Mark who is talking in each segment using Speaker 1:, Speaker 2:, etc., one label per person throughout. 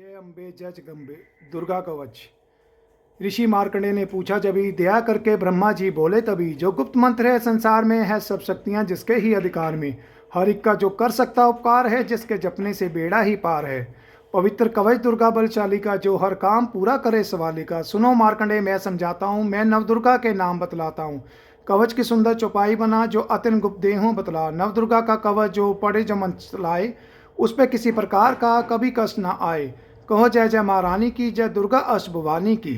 Speaker 1: जय अम्बे जय जगदम्बे दुर्गा कवच। ऋषि मार्कंडेय ने पूछा जभी, दया करके ब्रह्मा जी बोले तभी, जो गुप्त मंत्र है संसार में है सब शक्तियां जिसके ही अधिकार में, हर एक का जो कर सकता उपकार है, जिसके जपने से बेड़ा ही पार है। पवित्र कवच दुर्गा बलशाली का, जो हर काम पूरा करे सवाली का। सुनो मार्कंडेय मैं समझाता हूँ, मैं नवदुर्गा के नाम बतलाता हूँ। कवच की सुंदर चौपाई बना, जो अत्यंत गुप्त देहों बतला। नवदुर्गा का कवच जो पड़े जो मन चलाए, उस पे किसी प्रकार का कभी कष्ट ना आए। कहो जय जय महारानी की, जय दुर्गा अष्टभुवानी की।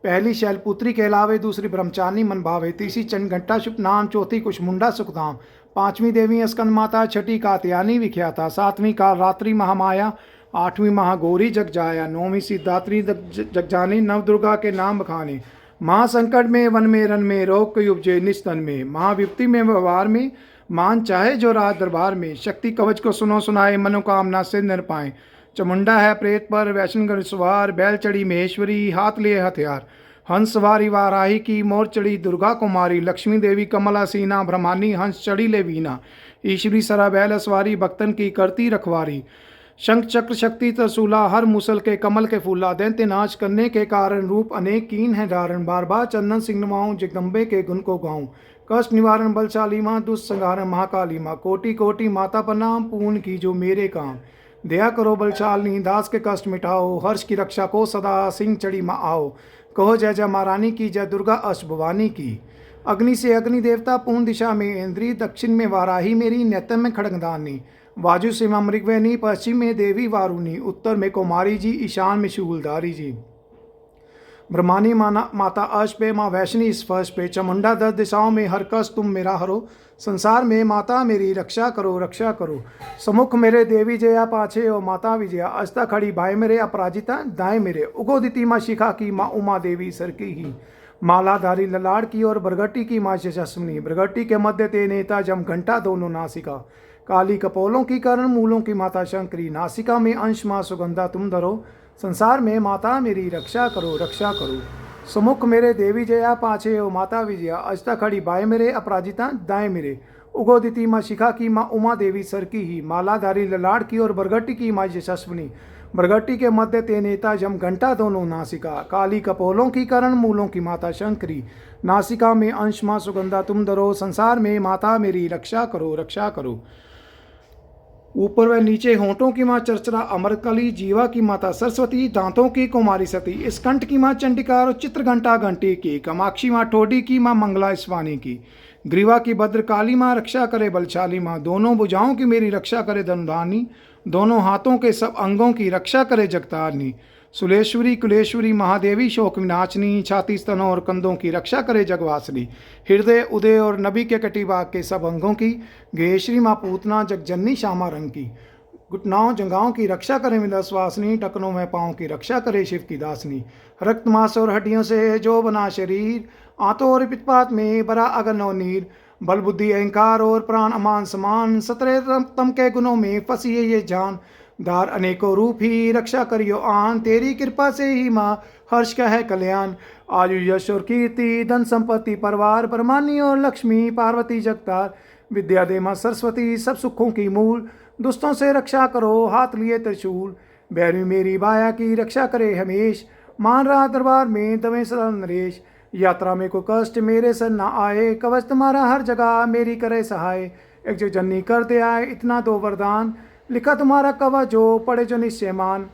Speaker 1: पहली शैलपुत्री कहलावे, दूसरी ब्रह्मचारिणी मन भावे, तीसरी चंडघंटा शुभ नाम, चौथी कुशमुंडा सुखधाम, पांचवी देवी स्कंद माता, छठी कात्यायनी विख्याता, सातवीं काल रात्रि महामाया, आठवीं महागौरी जग जाया, नौवीं सिद्धात्री जगजानी। नवदुर्गा के नाम बखाने, महासंकट में वन में रन में, रोग को उपजे निस्तन में, महाविपत्ति में व्यवहार में, मान चाहे जो राज दरबार में। शक्ति कवच को सुनो सुनाए, मनोकामना से नर पाए। चमुंडा है प्रेत पर वैष्णव सवार, बैल चढ़ी महेश्वरी, हाथ लिए हथियार। हंस सवारी वाराही की, मोर चढ़ी दुर्गा कुमारी, लक्ष्मी देवी कमला सीना, ब्रह्मानी हंस चढ़ी ले वीना। ईश्वरी सरा बैल सवारी, भक्तन की करती रखवारी। शंख चक्र शक्ति त्रिशूला, हर मुसल के कमल के फूला, दैत्य नाश करने के कारण, रूप अनेक कीन है धारण। बार बार चंदन सिंह नवाऊं, जगदम्बे के गुण को गाऊं। कष्ट निवारण बलशाली माँ, दुष्संहारण महाकाली माँ, कोटि कोटि माता प्रणाम, पूर्ण की जो मेरे काम। दया करो बलशालिनी, दास के कष्ट मिटाओ, हर्ष की रक्षा को सदा सिंह चढ़ी माँ आओ। कहो जय जय महारानी की, जय दुर्गा अष्टभुवानी की। अग्नि से अग्नि देवता, पूर्ण दिशा में इंद्री, दक्षिण में वाराही मेरी, नैत्य में खड़गदानी, वाजु से मृगवेनी, पश्चिम में देवी वारुणी, उत्तर में कुमारी जी, ईशान में शूलधारी जी। ब्रह्मानी माता अर्श पे, माँ वैष्णी इस फर्श पे, चमुंडा 10 दिशाओं में, हर कष्ट तुम मेरा हरो। संसार में माता मेरी रक्षा करो रक्षा करो। सम्मुख मेरे देवी जया, पाछे ओ माता विजया, अस्ता खड़ी बाएं मेरे, अपराजिता दाएं मेरे। उगोदिति माँ शिखा की, माँ उमा देवी सर की ही, मालाधारी ललाड़ की, और बरगट्टी की माँ यशस्विनी। बरगट्टी के मध्य ते नेता जम घंटा दोनों नासिका, काली कपोलों की करण मूलों की माता शंकरी। नासिका में अंश माँ सुगंधा तुम धरो, संसार में माता मेरी रक्षा करो रक्षा करो। सम्मुख मेरे देवी जया, पाछे ओ माता विजया, अजता खड़ी बाएं मेरे, अपराजिता दाएं मेरे। उगोदिति माँ शिखा की, माँ उमा देवी सर की ही, मालाधारी ललाड़ की, और बरगट्टी की माँ यशस्विनी। बरगट्टी के मध्य ते नेता जम घंटा दोनों नासिका, काली कपोलों की करण मूलों की माता शंकरी। नासिका में अंश माँ सुगंधा तुम धरो, संसार में माता मेरी रक्षा करो रक्षा करो। ऊपर व नीचे होंठों की माँ चर्चरा अमरकली, जीवा की माता सरस्वती, दांतों की कुमारी सती, इस कंठ की माँ चंडिका, और चित्र घंटा घंटी की, कमाक्षी माँ ठोडी की, माँ मंगला स्वानी की। ग्रीवा की भद्रकाली माँ रक्षा करे बलशाली माँ, दोनों भुजाओं की मेरी रक्षा करे धनुधानी, दोनों हाथों के सब अंगों की रक्षा करे जगतारनी। सुलेश्वरी कुलेश्वरी महादेवी शोक विनाशनी, छाती स्तनों और कंधों की रक्षा करे जगवासनी। हृदय उदय और नबी के कटिबाग के सब अंगों की, गेश्री माँ पूतना जगजननी श्यामा रंग की। घुटनाओं जंगाओं की रक्षा करे विलासवासनी, टकनों में पाँव की रक्षा करे शिव की दासनी। रक्त मांस और हड्डियों से जो बना शरीर, आंतों और पित्तपात में बरा अगन और नीर। बल बुद्धि अहंकार और प्राण अमान समान, 17 तम के गुणों में फंसी है ये जान। दार अनेकों रूप ही रक्षा करियो आन, तेरी कृपा से ही माँ हर्ष का है कल्याण। आयु यश और कीर्ति धन संपत्ति परवार, ब्रह्मानी और लक्ष्मी पार्वती जगतार। विद्या दे माँ सरस्वती सब सुखों की मूल, दुष्टों से रक्षा करो हाथ लिए त्रिशूल। बैरी मेरी बाया की रक्षा करे हमेश, मान रहा दरबार में दवे सदा नरेश। यात्रा में को कष्ट मेरे सर न आए, कवच तुम्हारा हर जगह मेरी करे सहाय। एक जो जन्नी कर दे आए इतना दो वरदान, लिखा तुम्हारा कवच जो पढ़े जो निश्चयमान।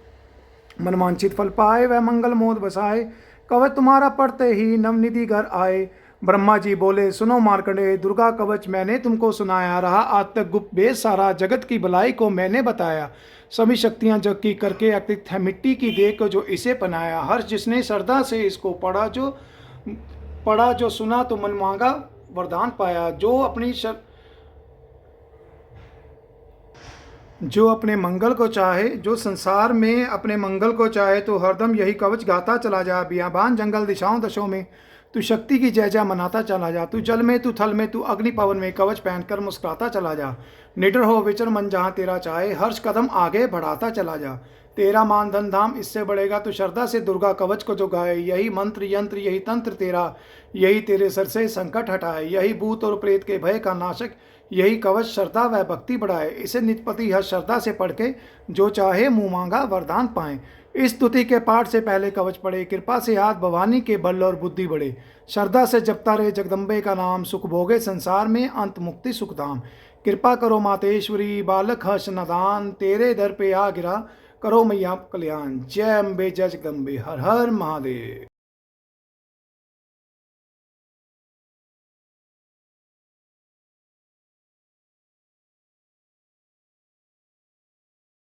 Speaker 1: मनवांछित फल पाए वह मंगल मोद बसाए, कवच तुम्हारा पढ़ते ही नवनिधि घर आए। ब्रह्मा जी बोले सुनो मार्कंडेय, दुर्गा कवच मैंने तुमको सुनाया, रहा आज तक गुप्त वेद सारा, जगत की भलाई को मैंने बताया। सभी शक्तियां जग की करके अतिरिक्त है, मिट्टी की देख को जो इसे पनाया। हर जिसने श्रद्धा से इसको पढ़ा जो सुना तो मन मांगा वरदान पाया। जो अपने मंगल को चाहे, जो संसार में अपने मंगल को चाहे, तो हरदम यही कवच गाता चला जा। बियाबान जंगल दिशाओं दशों में तू शक्ति की जय जय मनाता चला जा। तू जल में तू थल में तू अग्नि पवन में, कवच पहनकर मुस्कुराता चला जा। निडर हो विचर मन जहाँ तेरा चाहे, हर्ष कदम आगे बढ़ाता चला जा। तेरा मान धन धाम इससे बढ़ेगा, तो श्रद्धा से दुर्गा कवच को जो गाए। यही मंत्र यंत्र यही तंत्र तेरा, यही तेरे सर से संकट हटाए। यही भूत और प्रेत के भय का नाशक, यही कवच श्रद्धा व भक्ति बढ़ाए। इसे नितपति हर श्रद्धा से पढ़ के जो चाहे मुँह मांगा वरदान पाए। इस स्तुति के पाठ से पहले कवच पढ़े। कृपा से हाथ भवानी के बल और बुद्धि बढ़े। श्रद्धा से जपता रहे जगदम्बे का नाम। सुख भोगे संसार में अंत मुक्ति सुखधाम। कृपा करो मातेश्वरी बालक हर्ष नदान। तेरे दर पे आ गिरा करो मैया कल्याण। जय अम्बे जय जगदम्बे हर हर महादेव।